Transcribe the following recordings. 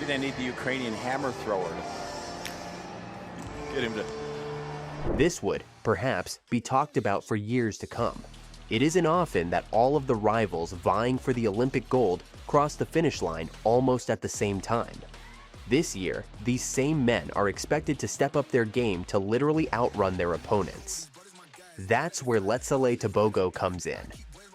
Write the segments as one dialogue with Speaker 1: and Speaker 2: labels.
Speaker 1: Maybe they need the Ukrainian hammer thrower to get him to...
Speaker 2: This would, perhaps, be talked about for years to come. It isn't often that all of the rivals vying for the Olympic gold cross the finish line almost at the same time. This year, these same men are expected to step up their game to literally outrun their opponents. That's where Letsile Tebogo comes in.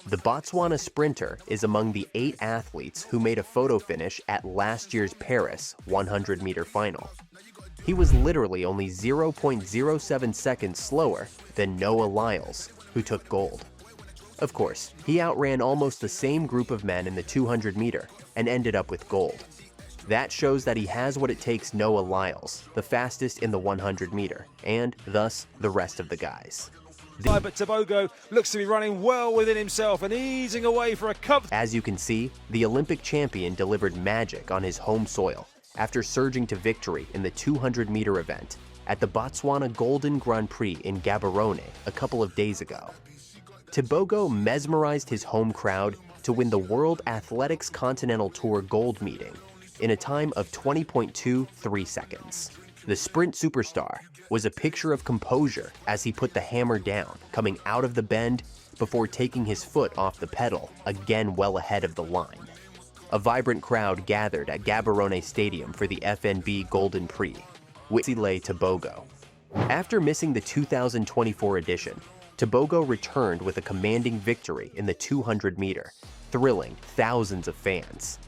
Speaker 2: The Botswana sprinter is among the 8 athletes who made a photo finish at last year's Paris 100-meter final. He was literally only 0.07 seconds slower than Noah Lyles, who took gold. Of course, he outran almost the same group of men in the 200-meter and ended up with gold. That shows that he has what it takes Noah Lyles, the fastest in the 100-meter, and thus the rest of the guys.
Speaker 3: But Tebogo looks to be running well within himself and easing away for a
Speaker 2: As you can see, the Olympic champion delivered magic on his home soil after surging to victory in the 200-meter event at the Botswana Golden Grand Prix in Gaborone a couple of days ago. Tebogo mesmerized his home crowd to win the World Athletics Continental Tour gold meeting in a time of 20.23 seconds. The sprint superstar was a picture of composure as he put the hammer down, coming out of the bend before taking his foot off the pedal, again well ahead of the line. A vibrant crowd gathered at Gaborone Stadium for the FNB Golden Prix, with Letsile Tebogo. After missing the 2024 edition, Tebogo returned with a commanding victory in the 200-meter, thrilling thousands of fans.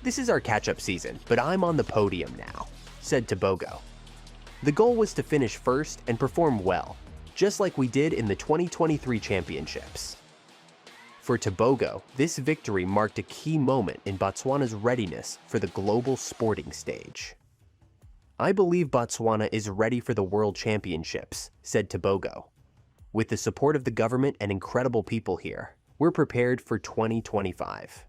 Speaker 2: "This is our catch-up season, but I'm on the podium now," said Tebogo. The goal was to finish first and perform well, just like we did in the 2023 championships. For Tebogo, this victory marked a key moment in Botswana's readiness for the global sporting stage. "I believe Botswana is ready for the World Championships," said Tebogo. "With the support of the government and incredible people here, we're prepared for 2025.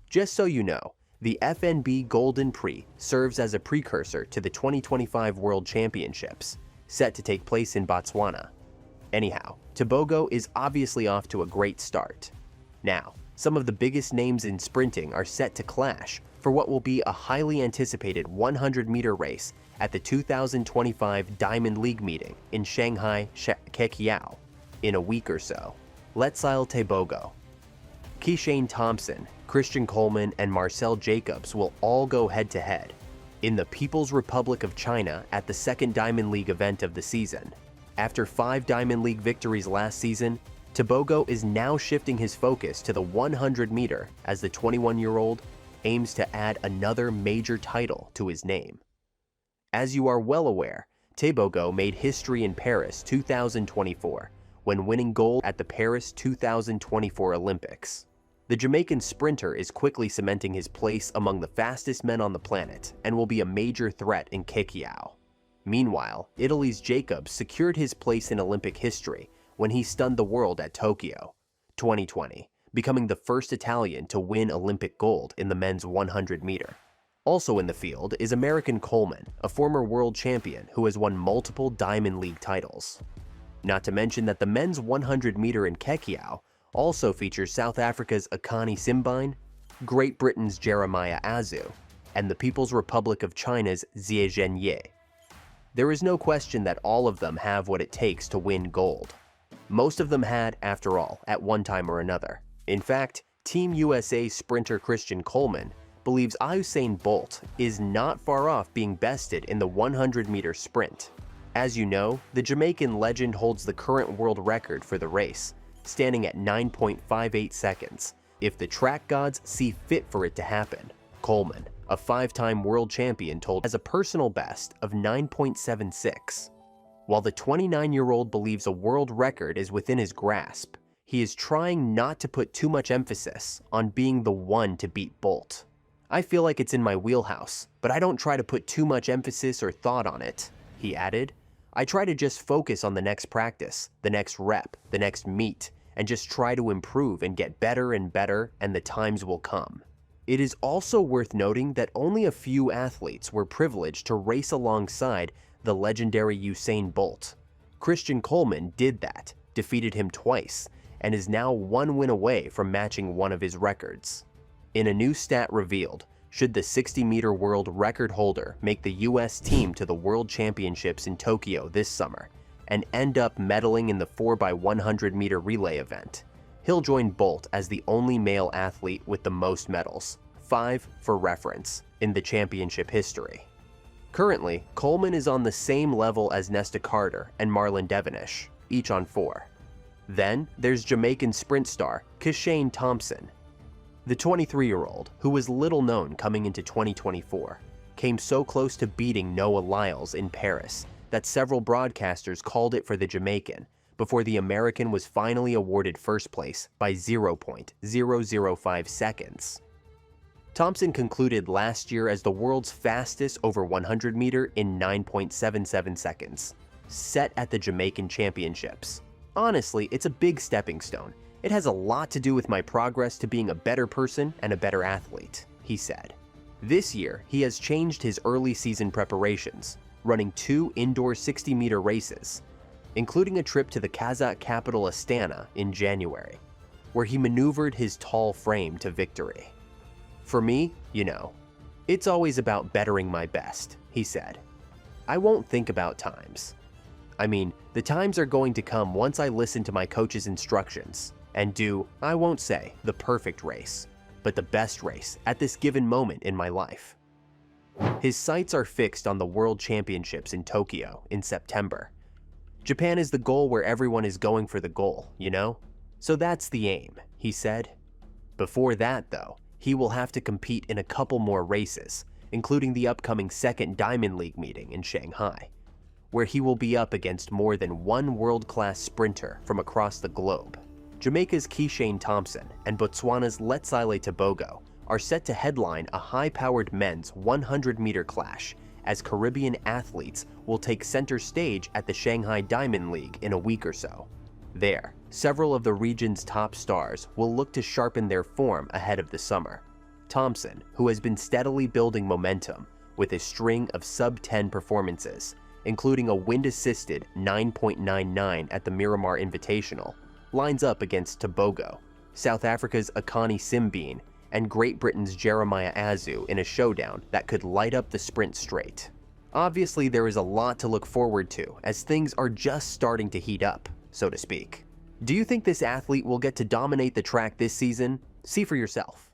Speaker 2: Just so you know, the FNB Golden Prix serves as a precursor to the 2025 World Championships, set to take place in Botswana. Anyhow, Tebogo is obviously off to a great start. Now, some of the biggest names in sprinting are set to clash for what will be a highly anticipated 100-meter race at the 2025 Diamond League meeting in Shanghai, Kekiao, in a week or so. Letsile Tebogo, Kishane Thompson, Christian Coleman, and Marcel Jacobs will all go head-to-head in the People's Republic of China at the second Diamond League event of the season. After 5 Diamond League victories last season, Tebogo is now shifting his focus to the 100-meter as the 21-year-old aims to add another major title to his name. As you are well aware, Tebogo made history in Paris 2024 when winning gold at the Paris 2024 Olympics. The Jamaican sprinter is quickly cementing his place among the fastest men on the planet and will be a major threat in Kekiao. Meanwhile, Italy's Jacobs secured his place in Olympic history when he stunned the world at Tokyo 2020, becoming the first Italian to win Olympic gold in the men's 100-meter. Also in the field is American Coleman, a former world champion who has won multiple Diamond League titles. Not to mention that the men's 100-meter in Kekiao also features South Africa's Akani Simbine, Great Britain's Jeremiah Azu, and the People's Republic of China's Xie Zhenye. There is no question that all of them have what it takes to win gold. Most of them had, after all, at one time or another. In fact, Team USA sprinter Christian Coleman believes Usain Bolt is not far off being bested in the 100-meter sprint. As you know, the Jamaican legend holds the current world record for the race, standing at 9.58 seconds, if the track gods see fit for it to happen. Coleman, a 5-time world champion, has a personal best of 9.76. While the 29-year-old believes a world record is within his grasp, he is trying not to put too much emphasis on being the one to beat Bolt. "I feel like it's in my wheelhouse, but I don't try to put too much emphasis or thought on it," he added. "I try to just focus on the next practice, the next rep, the next meet, and just try to improve and get better and better, and the times will come." It is also worth noting that only a few athletes were privileged to race alongside the legendary Usain Bolt. Christian Coleman did that, defeated him twice, and is now 1 win away from matching one of his records. In a new stat revealed, should the 60-meter world record holder make the US team to the World Championships in Tokyo this summer and end up medaling in the 4x100-meter relay event. He'll join Bolt as the only male athlete with the most medals, 5 for reference, in the championship history. Currently, Coleman is on the same level as Nesta Carter and Marlon Devonish, each on 4. Then there's Jamaican sprint star Kishane Thompson. The 23-year-old, who was little known coming into 2024, came so close to beating Noah Lyles in Paris that several broadcasters called it for the Jamaican before the American was finally awarded first place by 0.005 seconds. Thompson concluded last year as the world's fastest over 100 meter in 9.77 seconds, set at the Jamaican Championships. Honestly, it's a big stepping stone. It has a lot to do with my progress to being a better person and a better athlete, he said. This year, he has changed his early season preparations, running 2 indoor 60-meter races, including a trip to the Kazakh capital Astana in January, where he maneuvered his tall frame to victory. For me, it's always about bettering my best, he said. I won't think about times. I mean, the times are going to come once I listen to my coach's instructions and do, I won't say, the perfect race, but the best race at this given moment in my life. His sights are fixed on the World Championships in Tokyo in September. Japan is the goal where everyone is going for the goal, So that's the aim, he said. Before that, though, he will have to compete in a couple more races, including the upcoming second Diamond League meeting in Shanghai, where he will be up against more than one world-class sprinter from across the globe. Jamaica's Kishane Thompson and Botswana's Letsile Tebogo are set to headline a high-powered men's 100-meter clash, as Caribbean athletes will take center stage at the Shanghai Diamond League in a week or so. There, several of the region's top stars will look to sharpen their form ahead of the summer. Thompson, who has been steadily building momentum with a string of sub-10 performances, including a wind-assisted 9.99 at the Miramar Invitational, lines up against Tebogo, South Africa's Akani Simbine, and Great Britain's Jeremiah Azu in a showdown that could light up the sprint straight. Obviously, there is a lot to look forward to as things are just starting to heat up, so to speak. Do you think this athlete will get to dominate the track this season? See for yourself.